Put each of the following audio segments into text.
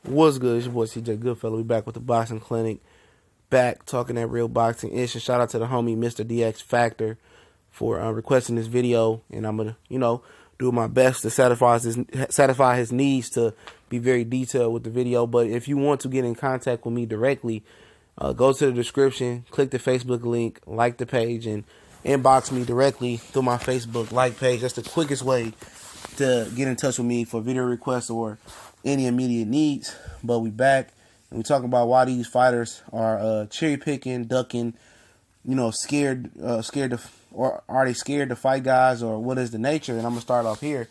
What's good? It's your boy CJ Goodfellow. We back with the Boxing Clinic. Back talking that real boxing ish. And shout out to the homie Mr. DX Factor for requesting this video. And I'm gonna, do my best to satisfy his needs to be very detailed with the video. But if you want to get in contact with me directly, go to the description, click the Facebook link, like the page, and inbox me directly through my Facebook like page. That's the quickest way to get in touch with me for video requests or any immediate needs. But we back and we talking about why these fighters are cherry picking, ducking, scared to, or are they scared to fight guys, or what is the nature? And I'm gonna start off here.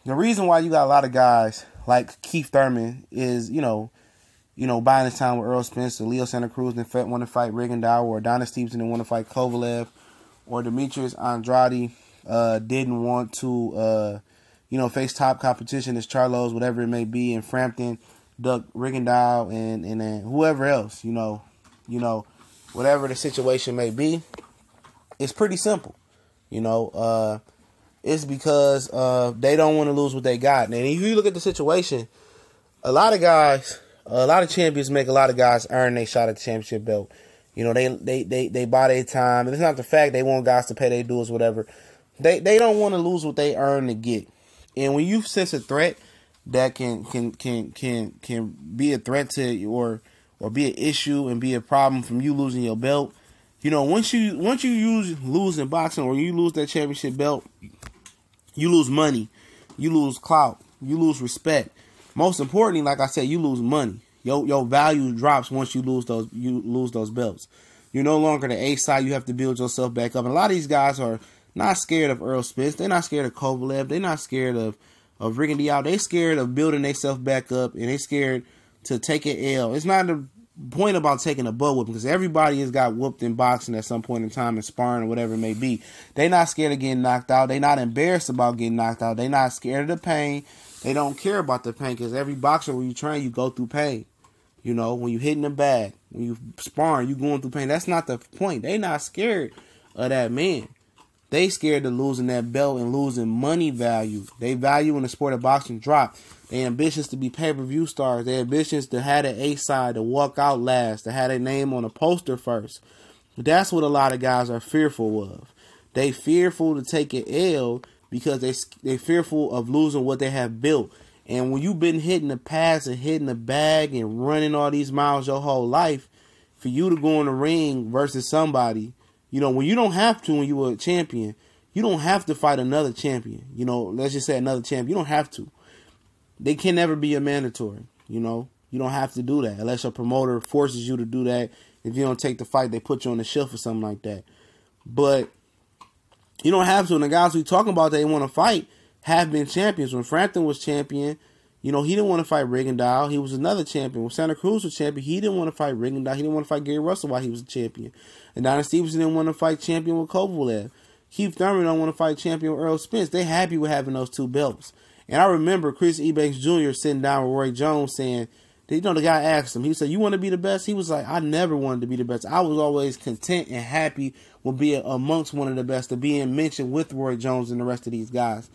The reason why you got a lot of guys like Keith Thurman is, buying his time with Earl Spence, or Leo Santa Cruz didn't want to fight Rigondeaux, or Adonis Stevenson didn't want to fight Kovalev, or Demetrius Andrade didn't want to face top competition as Charlos, whatever it may be, and Frampton duck Rigondeaux and whoever else, whatever the situation may be. It's pretty simple. It's because they don't want to lose what they got. And if you look at the situation, a lot of champions make a lot of guys earn their shot at the championship belt. They buy their time. And it's not the fact they want guys to pay their dues, whatever. They don't want to lose what they earn to get. And when you sense a threat that can be a threat to or be an issue and be a problem from you losing your belt, once you lose in boxing, or you lose that championship belt, you lose money, you lose clout, you lose respect. Most importantly, like I said, you lose money. Your value drops once you lose those belts. You're no longer the A side. You have to build yourself back up. And a lot of these guys are not scared of Earl Spence. They're not scared of Kovalev. They're not scared of Rigondeaux. They're scared of building themselves back up, and they're scared to take an L. It's not the point about taking a butt whooping, because everybody has got whooped in boxing at some point in time, in sparring or whatever it may be. They're not scared of getting knocked out. They're not embarrassed about getting knocked out. They're not scared of the pain. They don't care about the pain, because every boxer, when you train, you go through pain. When you hitting the bag, when you sparring, you going through pain. That's not the point. They not scared of that man. They scared of losing that belt and losing money value. They value in the sport of boxing drop. They ambitious to be pay-per-view stars. They ambitious to have the A side, to walk out last, to have their name on a poster first. That's what a lot of guys are fearful of. They fearful to take an L because they fearful of losing what they have built. And when you've been hitting the pads and hitting the bag and running all these miles your whole life, for you to go in the ring versus somebody, when you don't have to, when you were a champion, you don't have to fight another champion. Let's just say another champion. You don't have to. They can never be a mandatory. You don't have to do that unless your promoter forces you to do that. If you don't take the fight, they put you on the shelf or something like that. But you don't have to. And the guys we talking about they want to fight have been champions. When Frampton was champion, he didn't want to fight Rigondeaux. He was another champion. When Santa Cruz was champion, he didn't want to fight Rigondeaux. He didn't want to fight Gary Russell while he was a champion. And Adonis Stevenson didn't want to fight champion with Kovalev. Keith Thurman don't want to fight champion with Earl Spence. They happy with having those two belts. And I remember Chris Eubanks Jr. sitting down with Roy Jones saying, the guy asked him, he said, "You want to be the best?" He was like, "I never wanted to be the best. I was always content and happy with being amongst one of the best, to being mentioned with Roy Jones and the rest of these guys."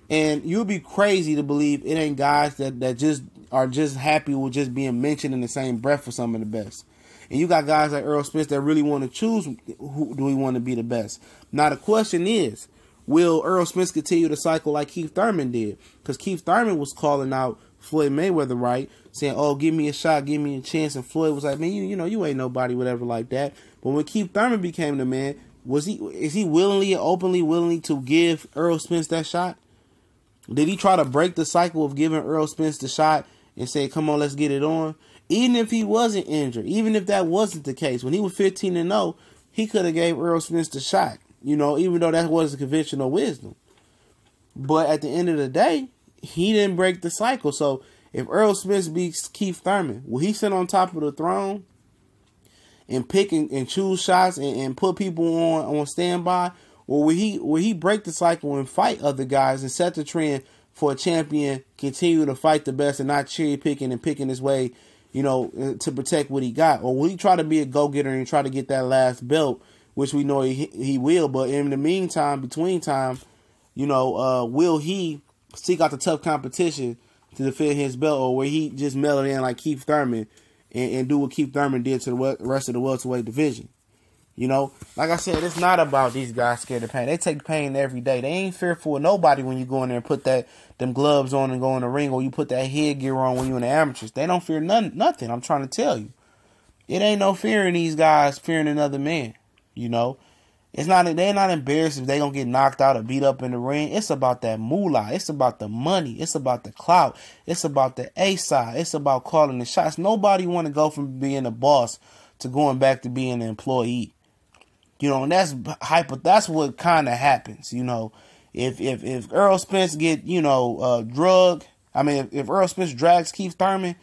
And you'll be crazy to believe it ain't guys that just are just happy with just being mentioned in the same breath for some of the best. And you got guys like Earl Spence that really want to choose who do we want to be the best. Now the question is, will Earl Spence continue to cycle like Keith Thurman did? Because Keith Thurman was calling out Floyd Mayweather, right? Saying, "Oh, give me a shot, give me a chance." And Floyd was like, "Man, you ain't nobody," whatever like that. But when Keith Thurman became the man, is he willingly and openly willing to give Earl Spence that shot? Did he try to break the cycle of giving Earl Spence the shot and say, "Come on, let's get it on"? Even if he wasn't injured, even if that wasn't the case, when he was 15-0, he could have gave Earl Spence the shot, even though that wasn't conventional wisdom. But at the end of the day, he didn't break the cycle. So if Earl Spence beats Keith Thurman, will he sit on top of the throne and pick and choose shots and put people on standby? Or will he break the cycle and fight other guys and set the trend for a champion, continue to fight the best and not cherry picking and picking his way, to protect what he got? Or will he try to be a go-getter and try to get that last belt, which we know he will, but in the meantime, between time, will he seek out the tough competition to defend his belt, or where he just mellowed in like Keith Thurman and do what Keith Thurman did to the rest of the welterweight division. You know, like I said, it's not about these guys scared of pain. They take pain every day. They ain't fearful of nobody when you go in there and put them gloves on and go in the ring, or you put that headgear on when you're in the amateurs. They don't fear nothing. I'm trying to tell you. It ain't no fear in these guys fearing another man. You know, they're not embarrassed if they gonna get knocked out or beat up in the ring. It's about that moolah. It's about the money. It's about the clout. It's about the A side. It's about calling the shots. Nobody want to go from being a boss to going back to being an employee. You know, and that's what kind of happens. You know, if Earl Spence get, drugged, if Earl Spence drags Keith Thurman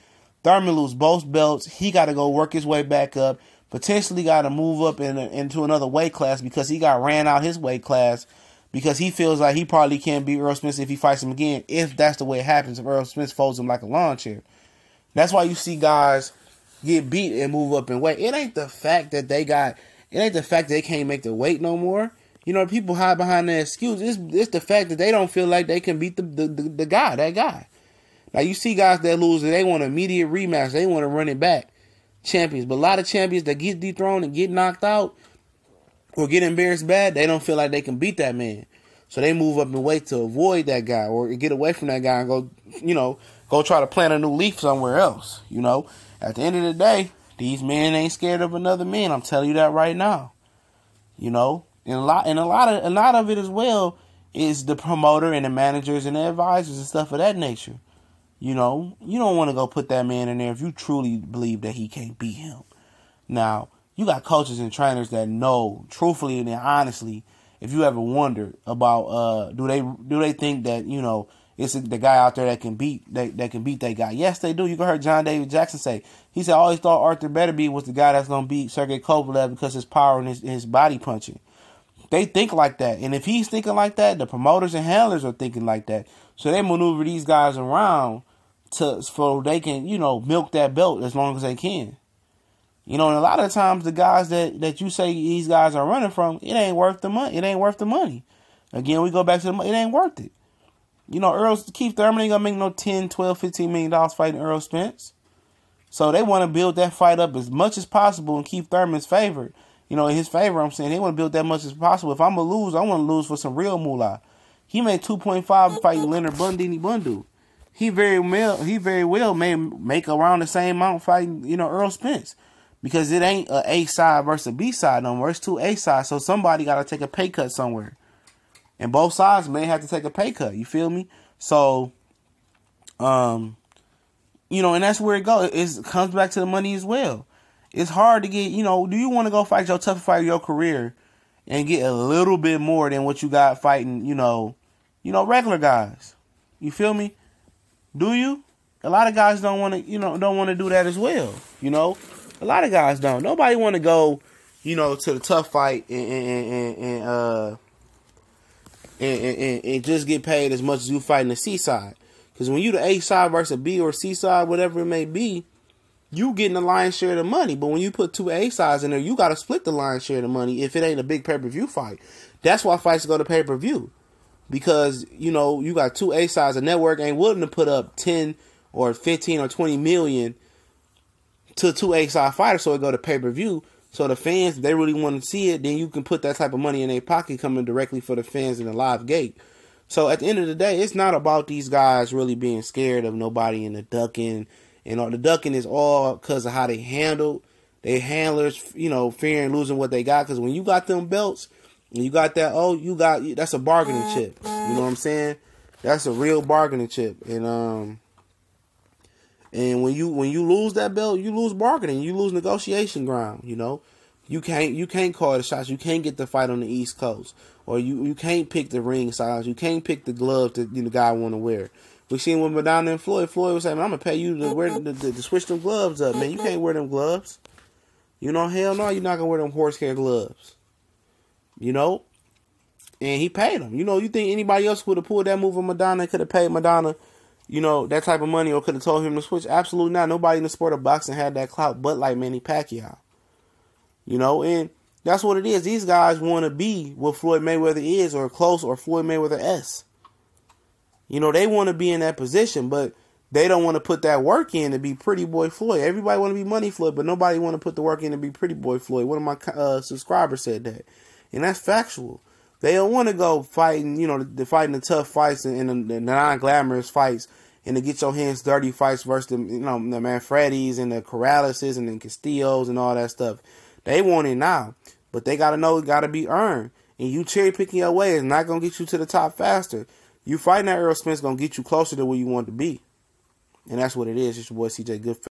lose both belts. He got to go work his way back up. Potentially got to move up into another weight class because he got ran out his weight class because he feels like he probably can't beat Earl Spence if he fights him again, if that's the way it happens, if Earl Spence folds him like a lawn chair. That's why you see guys get beat and move up in weight. It ain't the fact that they can't make the weight no more. You know, people hide behind that excuse. It's the fact that they don't feel like they can beat that guy. Now, you see guys that lose and they want an immediate rematch. They want to run it back. Champions. But a lot of champions that get dethroned and get knocked out or get embarrassed bad, they don't feel like they can beat that man. So they move up in weight to avoid that guy or get away from that guy and go try to plant a new leaf somewhere else. You know, at the end of the day, these men ain't scared of another man. I'm telling you that right now. You know, and a lot of it as well is the promoter and the managers and the advisors and stuff of that nature. You know, you don't want to go put that man in there if you truly believe that he can't beat him. Now, you got coaches and trainers that know, truthfully and honestly, if you ever wondered about do they think that, it's the guy out there that can beat that guy. Yes, they do. You can hear John David Jackson say. He said, I always thought Arthur Beterbiev was the guy that's going to beat Sergey Kovalev because his power and his body punching. They think like that. And if he's thinking like that, the promoters and handlers are thinking like that. So they maneuver these guys around so they can, milk that belt as long as they can. And a lot of times the guys that you say these guys are running from, it ain't worth the money. It ain't worth the money. Again, we go back to the money. It ain't worth it. Keith Thurman ain't gonna make no $10, $12, $15 million fighting Earl Spence. So they want to build that fight up as much as possible in Keith Thurman's favor. In his favor, I'm saying they want to build that much as possible. If I'm gonna lose, I want to lose for some real moolah. He made 2.5 fighting Leonard Bundu. He very well may make around the same amount fighting, Earl Spence. Because it ain't a A side versus a B side no more. It's two A sides. So somebody got to take a pay cut somewhere. And both sides may have to take a pay cut. You feel me? So, and that's where it goes. It comes back to the money as well. It's hard to get, do you want to go fight your toughest fight of your career and get a little bit more than what you got fighting, regular guys? You feel me? Do you? A lot of guys don't want to, do that as well. A lot of guys don't. Nobody want to go, to the tough fight and just get paid as much as you fighting the C side. Because when you the A side versus a B or C side, whatever it may be, you getting the lion's share of the money. But when you put two A sides in there, you got to split the lion's share of the money if it ain't a big pay-per-view fight. That's why fights go to pay-per-view. Because, you got two A sides. The network ain't willing to put up 10 or 15 or 20 million to two A side fighters, so it go to pay-per-view. So the fans, if they really want to see it, then you can put that type of money in their pocket coming directly for the fans in the live gate. So at the end of the day, it's not about these guys really being scared of nobody and the ducking. And the ducking is all because of how they handled. Their handlers, fearing losing what they got. Because when you got them belts, and you got that, that's a bargaining chip. You know what I'm saying? That's a real bargaining chip. And when you lose that belt, you lose bargaining, you lose negotiation ground. You can't call the shots. You can't get the fight on the East Coast, or you can't pick the ring size. You can't pick the gloves that the guy want to wear. We seen with Madonna and Floyd. Floyd was saying, "I'm gonna pay you to wear to switch them gloves up, man. You can't wear them gloves. Hell no, you're not gonna wear them horsehair gloves. And he paid him. You think anybody else would have pulled that move on Madonna? Could have paid Madonna, that type of money, or could have told him to switch? Absolutely not. Nobody in the sport of boxing had that clout, but like Manny Pacquiao. And that's what it is. These guys want to be what Floyd Mayweather is, or close, or Floyd Mayweather S. They want to be in that position, but they don't want to put that work in to be Pretty Boy Floyd. Everybody want to be Money Floyd, but nobody want to put the work in to be Pretty Boy Floyd. One of my subscribers said that, and that's factual. They don't want to go fighting, fighting the tough fights and the non-glamorous fights, and to get your hands dirty fights versus the Manfredis and the Corraleses and the Castillos and all that stuff. They want it now, but they gotta know it gotta be earned. And you cherry picking your way is not gonna get you to the top faster. You fighting that Errol Spence gonna get you closer to where you want to be. And that's what it is. It's your boy CJ Goodfellas.